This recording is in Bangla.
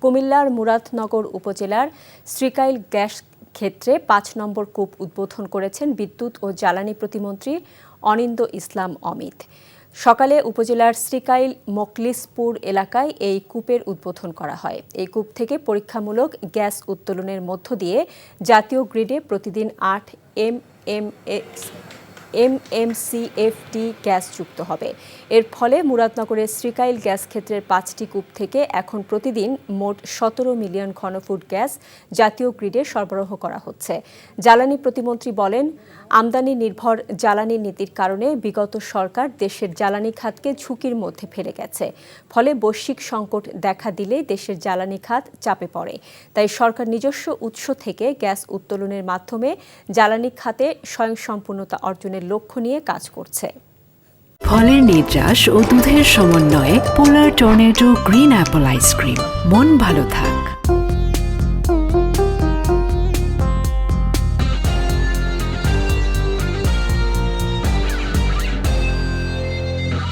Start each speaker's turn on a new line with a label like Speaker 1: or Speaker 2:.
Speaker 1: কুমিল্লার মুরাদনগর উপজেলার শ্রীকাইল গ্যাস ক্ষেত্রে ৫ নম্বর কূপ উদ্বোধন করেছেন বিদ্যুৎ ও জ্বালানি প্রতিমন্ত্রী অনিন্দ্য ইসলাম অমিত। সকালে উপজেলার শ্রীকাইল মকলিসপুর এলাকায় এই কূপের উদ্বোধন করা হয়। এই কূপ থেকে পরীক্ষামূলক গ্যাস উত্তোলনের মধ্য দিয়ে জাতীয় গ্রিডে প্রতিদিন ৮ এমএমসিএফটি গ্যাস যুক্ত হবে। এর ফলে মুরাদনগরের শ্রীকাইল গ্যাস ক্ষেত্রের ৫টি কূপ থেকে এখন প্রতিদিন মোট ১৭ মিলিয়ন ঘনফুট গ্যাস জাতীয় গ্রিডে সরবরাহ করা হচ্ছে। জ্বালানি প্রতিমন্ত্রী বলেন, আমদানি নির্ভর জ্বালানি নীতির কারণে বিগত সরকার দেশের জ্বালানি খাতকে ঝুঁকির মধ্যে ফেলে গেছে। ফলে বৈশ্বিক সংকট দেখা দিলে দেশের জ্বালানি খাত চাপে পড়ে। তাই সরকার নিজস্ব উৎস থেকে গ্যাস উত্তোলনের মাধ্যমে জ্বালানি খাতে স্বয়ংসম্পূর্ণতা অর্জনের লক্ষ্য নিয়ে কাজ করছে।
Speaker 2: ফলের নির্যাস ও দুধের সমন্বয়ে পোলার টর্নেডো গ্রিন অ্যাপল আইসক্রিম। মন ভালো থাক।